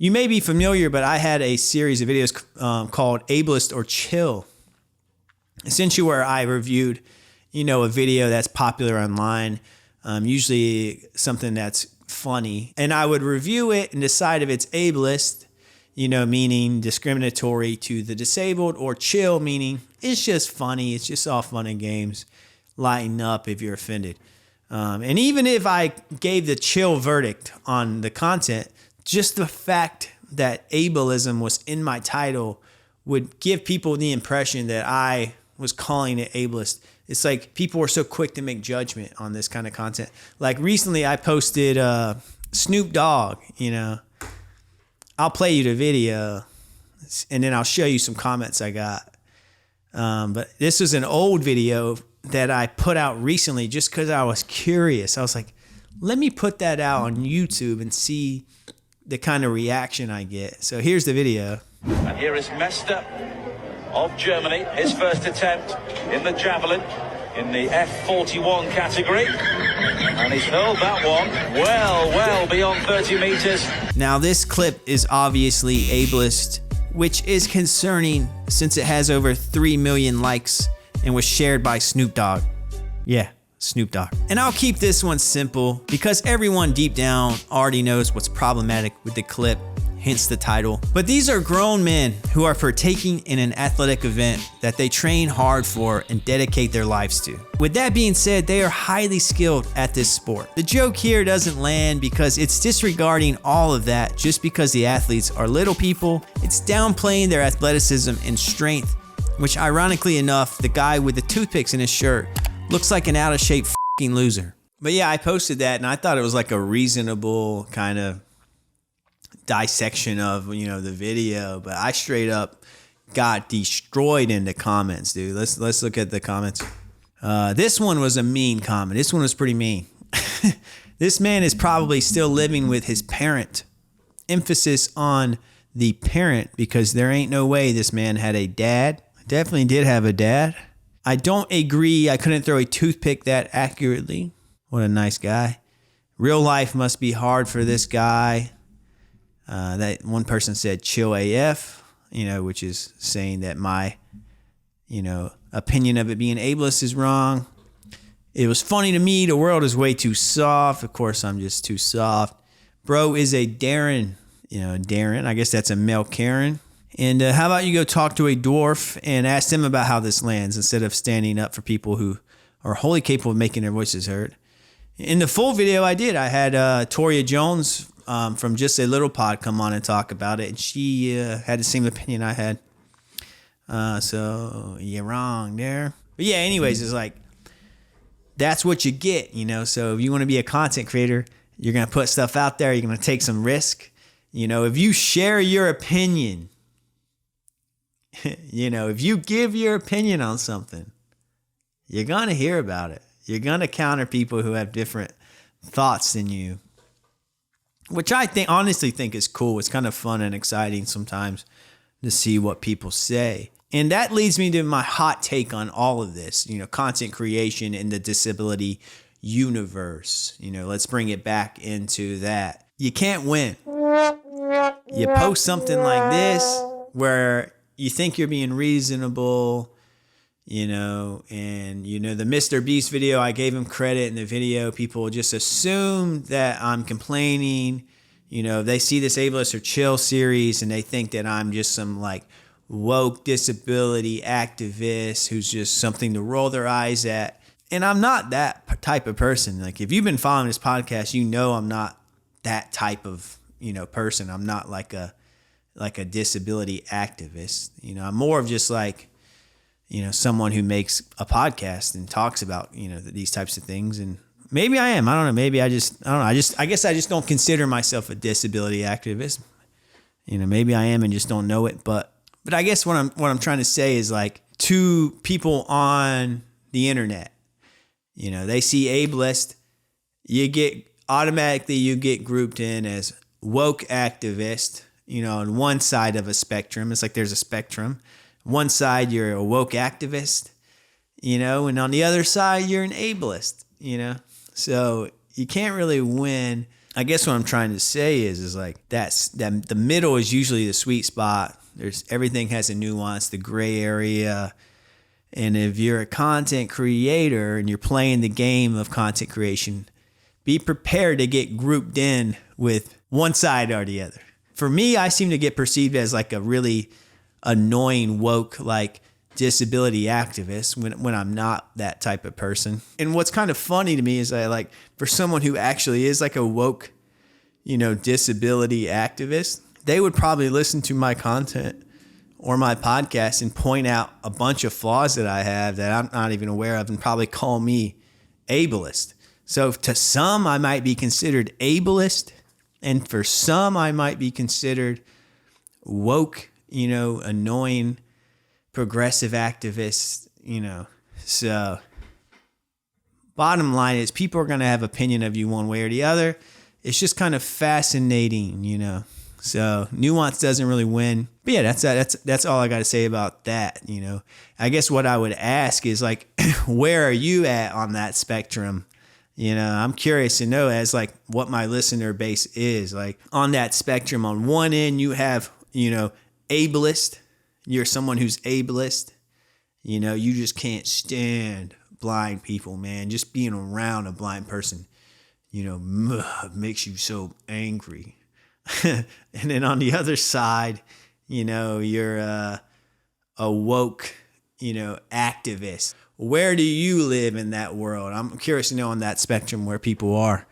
You may be familiar, but I had a series of videos called Ableist or Chill, essentially where I reviewed, a video that's popular online, usually something that's funny, and I would review it and decide if it's ableist, meaning discriminatory to the disabled, or chill, meaning it's just funny, it's just all fun and games, lighten up if you're offended. And even if I gave the chill verdict on the content, just the fact that ableism was in my title would give people the impression that I was calling it ableist. It's like people were so quick to make judgment on this kind of content. Like recently I posted Snoop Dogg, I'll play you the video and then I'll show you some comments I got. But this was an old video that I put out recently just because I was curious. I was like, let me put that out on YouTube and see the kind of reaction I get. So here's the video. And here is Mester of Germany, his first attempt in the javelin in the F41 category. And he's hurled that one well beyond 30 meters. Now this clip is obviously ableist, which is concerning since it has over 3 million likes and was shared by Snoop Dogg. Yeah, Snoop Dogg. And I'll keep this one simple because everyone deep down already knows what's problematic with the clip, hence the title. But these are grown men who are partaking in an athletic event that they train hard for and dedicate their lives to. With that being said, they are highly skilled at this sport. The joke here doesn't land because it's disregarding all of that just because the athletes are little people. It's downplaying their athleticism and strength, which ironically enough, the guy with the toothpicks in his shirt looks like an out of shape fucking loser. But yeah, I posted that and I thought it was like a reasonable kind of dissection of, the video, but I straight up got destroyed in the comments, dude. Let's look at the comments. This one was a mean comment. This one was pretty mean. This man is probably still living with his parent. Emphasis on the parent because there ain't no way this man had a dad. Definitely did have a dad. I don't agree. I couldn't throw a toothpick that accurately. What a nice guy. Real life must be hard for this guy. That one person said chill AF, which is saying that my, opinion of it being ableist is wrong. It was funny to me. The world is way too soft. Of course, I'm just too soft. Bro is a Darren, Darren. I guess that's a male Karen. And how about you go talk to a dwarf and ask them about how this lands instead of standing up for people who are wholly capable of making their voices heard. In the full video I did, I had Toria Jones from Just a Little Pod come on and talk about it. And she had the same opinion I had. So you're wrong there. But yeah, anyways, it's like, that's what you get, So if you want to be a content creator, you're going to put stuff out there. You're going to take some risk. If you share your opinion, if you give your opinion on something, you're going to hear about it. You're going to counter people who have different thoughts than you, which I honestly think is cool. It's kind of fun and exciting sometimes to see what people say. And that leads me to my hot take on all of this, content creation in the disability universe. Let's bring it back into that. You can't win. You post something like this where you think you're being reasonable, and the Mr. Beast video, I gave him credit in the video. People just assume that I'm complaining. They see this Ableist or Chill series and they think that I'm just some like woke disability activist who's just something to roll their eyes at. And I'm not that type of person. Like if you've been following this podcast, I'm not that type of, person. I'm not like a disability activist. I'm more of just like, someone who makes a podcast and talks about, these types of things. And maybe I am. I don't know. Maybe I guess I just don't consider myself a disability activist. Maybe I am and just don't know it. But I guess what I'm trying to say is like to people on the internet, they see ableist, you get grouped in as woke activist, on one side of a spectrum. It's like there's a spectrum. One side, you're a woke activist, and on the other side, you're an ableist, So you can't really win. I guess what I'm trying to say is like that the middle is usually the sweet spot. Everything has a nuance, the gray area. And if you're a content creator and you're playing the game of content creation, be prepared to get grouped in with one side or the other. For me, I seem to get perceived as like a really annoying woke, like disability activist when I'm not that type of person. And what's kind of funny to me is that like for someone who actually is like a woke, disability activist, they would probably listen to my content or my podcast and point out a bunch of flaws that I have that I'm not even aware of and probably call me ableist. So to some, I might be considered ableist, and for some, I might be considered woke, annoying, progressive activist, So bottom line is people are going to have opinion of you one way or the other. It's just kind of fascinating, So nuance doesn't really win. But yeah, that's all I got to say about that, I guess what I would ask is like, where are you at on that spectrum? I'm curious to know as like what my listener base is like on that spectrum. On one end, you have, ableist. You're someone who's ableist. You just can't stand blind people, man. Just being around a blind person, makes you so angry. And then on the other side, you're a woke, activist. Where do you live in that world? I'm curious to know on that spectrum where people are.